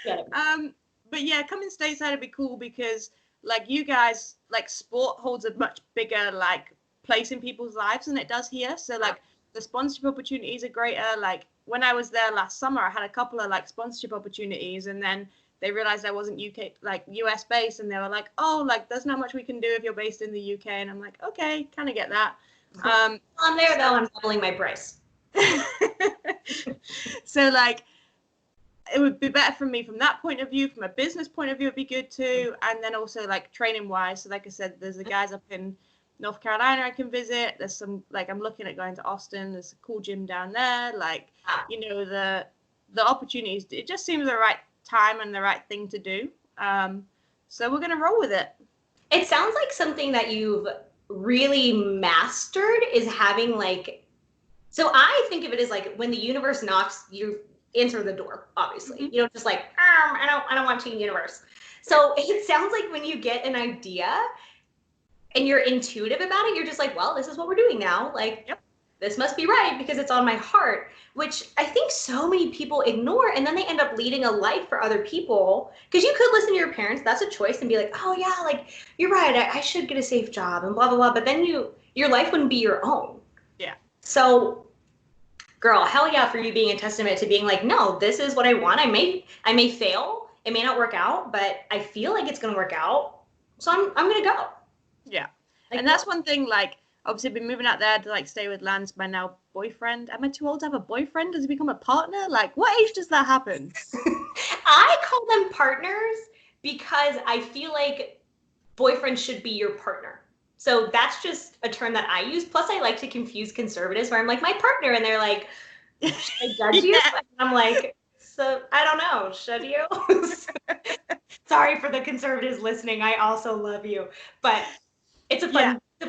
Get it. But yeah, coming stateside would be cool because like you guys, like sport holds a much bigger like place in people's lives than it does here. So like the sponsorship opportunities are greater. Like when I was there last summer, I had a couple of like sponsorship opportunities, and then they realized I wasn't UK, like US based, and they were like, oh, like there's not much we can do if you're based in the UK. And I'm like, okay, kind of get that. I'm there though, I'm doubling my price. So like it would be better for me from that point of view. From a business point of view, it'd be good too. And then also like training wise. So like I said, there's the guys up in North Carolina I can visit. There's some like I'm looking at going to Austin. There's a cool gym down there. Like you know the opportunities. It just seems the right time and the right thing to do. So we're gonna roll with it. It sounds like something that you've really mastered is having like. So I think of it as like when the universe knocks, you enter the door. Obviously, you don't just like I don't want Team Universe. So it sounds like when you get an idea and you're intuitive about it, you're just like, well, this is what we're doing now. Like, this must be right because it's on my heart, which I think so many people ignore. And then they end up leading a life for other people. Because you could listen to your parents. That's a choice and be like, oh, yeah, like, you're right. I should get a safe job and blah, blah, blah. But then your life wouldn't be your own. Yeah. So, girl, hell yeah for you being a testament to being like, no, this is what I want. I may fail. It may not work out, but I feel like it's going to work out. So I'm going to go. Yeah. Like, and that's one thing, like, obviously I've been moving out there to like stay with Lance, my now boyfriend. Am I too old to have a boyfriend? Does he become a partner? Like, what age does that happen? I call them partners because I feel like boyfriend should be your partner. So that's just a term that I use. Plus I like to confuse conservatives where I'm like, my partner, and they're like, should I judge you? And I'm like, so I don't know, should you? Sorry for the conservatives listening. I also love you. But it's a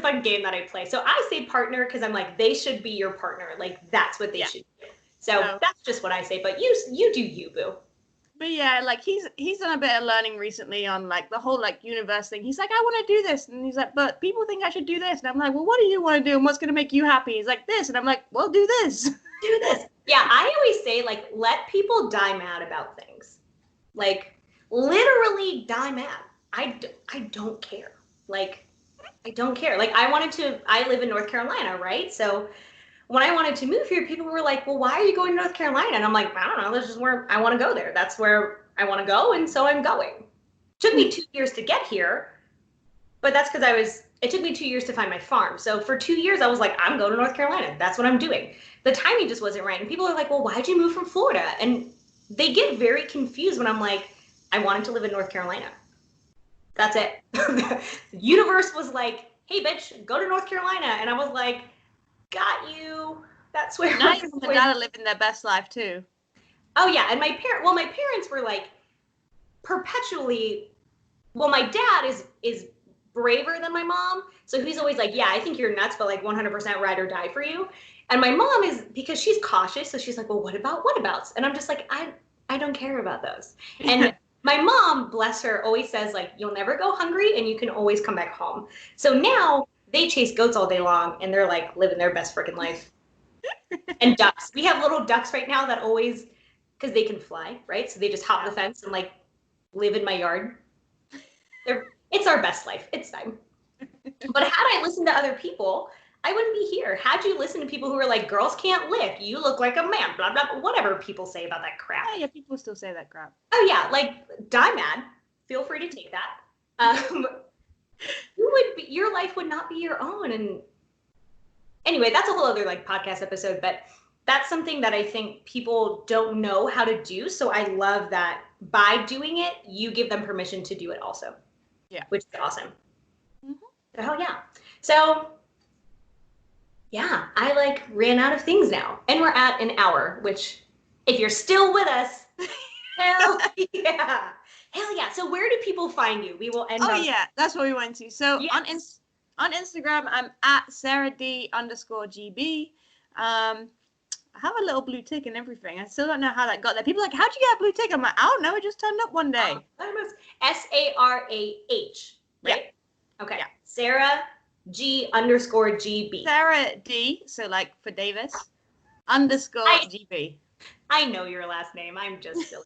fun game that I play. So I say partner because I'm like, they should be your partner. Like that's what they should do. So that's just what I say. But you do you, boo. But yeah, like he's done a bit of learning recently on like the whole like universe thing. He's like, I want to do this, and he's like, but people think I should do this, and I'm like, well, what do you want to do, and what's gonna make you happy? He's like this, and I'm like, well, do this. Do this. Yeah, I always say like, let people die mad about things. Like literally die mad. I don't care. Like. I don't care. Like I live in North Carolina, right? So when I wanted to move here, people were like, well, why are you going to North Carolina? And I'm like, I don't know. That's just where I want to go there. That's where I want to go. And so I'm going. Took me 2 years to get here, but that's because it took me 2 years to find my farm. So for 2 years, I was like, I'm going to North Carolina. That's what I'm doing. The timing just wasn't right. And people are like, well, why'd you move from Florida? And they get very confused when I'm like, I wanted to live in North Carolina. That's it. The universe was like, hey, bitch, go to North Carolina. And I was like, got you. That's where now you gotta live in their best life too. Oh yeah. And my parents were like perpetually, well, my dad is braver than my mom. So he's always like, yeah, I think you're nuts, but like 100% ride or die for you. And my mom is, because she's cautious. So she's like, well, what abouts? And I'm just like, I don't care about those. And my mom, bless her, always says like, you'll never go hungry and you can always come back home. So now they chase goats all day long and they're like living their best freaking life. And ducks. We have little ducks right now that always, because they can fly, right? So they just hop the fence and like live in my yard. It's our best life. It's time. But had I listened to other people, I wouldn't be here. Had you listened to people who were like, girls can't lift, you look like a man, blah, blah, whatever people say about that crap. Yeah, people still say that crap. Oh, yeah, like, die mad. Feel free to take that. Your life would not be your own. And anyway, that's a whole other, like, podcast episode. But that's something that I think people don't know how to do. So I love that by doing it, you give them permission to do it also. Yeah. Which is awesome. Mm-hmm. Hell yeah. So yeah, I like ran out of things now. And we're at an hour, which if you're still with us, hell yeah. Hell yeah. So where do people find you? We will end on. Yeah, that's what we went to. So Yes. on Instagram, I'm at Sarah D_GB. I have a little blue tick and everything. I still don't know how that got there. People are like, how'd you get a blue tick? I'm like, I don't know. It just turned up one day. Sarah, right? Okay. Yeah. Sarah G_GB. Sarah D, so like for Davis, _GB. I know your last name. I'm just silly.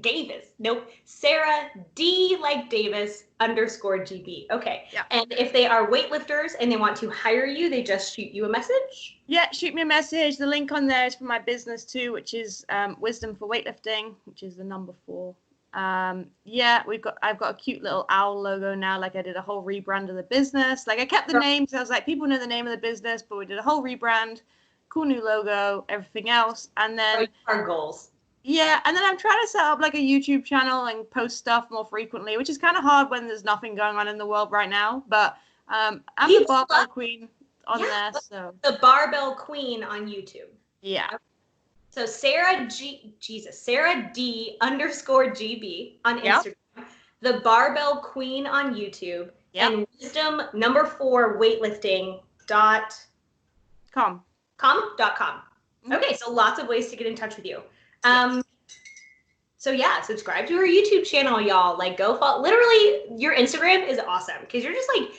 Davis. Nope. Sarah D like Davis _GB. Okay. Yeah. And if they are weightlifters and they want to hire you, they just shoot you a message? Yeah, shoot me a message. The link on there is for my business too, which is Wisdom for Weightlifting, which is the number 4. Yeah, I've got a cute little owl logo now. Like I did a whole rebrand of the business. Like I kept the name, so I was like, people know the name of the business, but we did a whole rebrand, cool new logo, everything else. And then our goals. Yeah, and then I'm trying to set up like a YouTube channel and post stuff more frequently, which is kind of hard when there's nothing going on in the world right now. But I'm the Barbell Queen on there, so the Barbell Queen on YouTube. Yeah. So Sarah D _GB on Instagram, the Barbell Queen on YouTube, and Wisdom #4 weightlifting.com. Okay, so lots of ways to get in touch with you. So yeah, subscribe to her YouTube channel, y'all. Like go follow. Literally, your Instagram is awesome because you're just like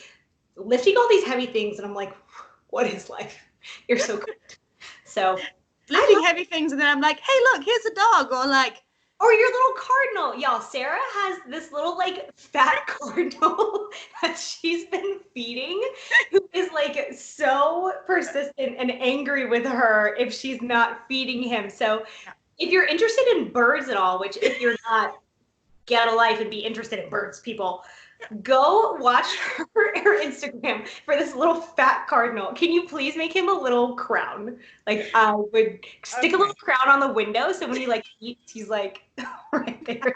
lifting all these heavy things, and I'm like, what is life? You're so good. So lifting heavy things, and then I'm like, hey, look, here's a dog, or your little cardinal, y'all. Sarah has this little like fat cardinal that she's been feeding, who is like so persistent and angry with her if she's not feeding him. So if you're interested in birds at all, which if you're not, get a life and be interested in birds, people, go watch her Instagram for this little fat cardinal. Can you please make him a little crown? Like I would stick a little crown on the window so when he like eats, he's like right there.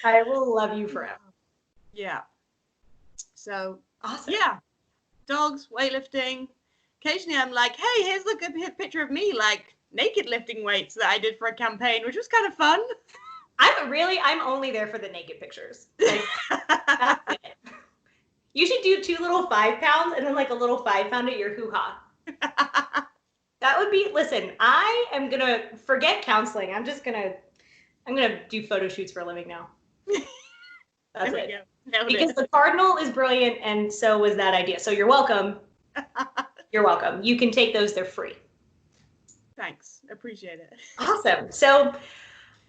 I will love you forever. Yeah. So awesome. Yeah. Dogs, weightlifting. Occasionally I'm like, hey, here's a good picture of me like naked lifting weights that I did for a campaign, which was kind of fun. I'm only there for the naked pictures. Like, that's it. You should do 2 little 5 pounds and then like a little 5 pound at your hoo-ha. That would be, listen, I am gonna forget counseling. I'm gonna do photo shoots for a living now. That's it. Because the cardinal is brilliant and so was that idea. So you're welcome. You're welcome. You can take those, they're free. Thanks. Appreciate it. Awesome. So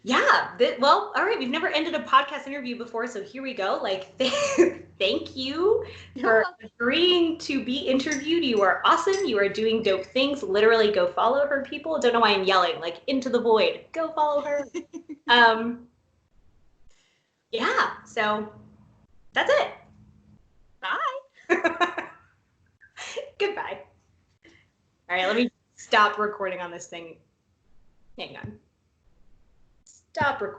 yeah, well, all right. We've never ended a podcast interview before, so here we go. Like, thank you for agreeing to be interviewed. You are awesome. You are doing dope things. Literally, go follow her, people. Don't know why I'm yelling, like, into the void. Go follow her. Yeah, so that's it. Bye. Goodbye. All right, let me stop recording on this thing. Hang on. Stop recording.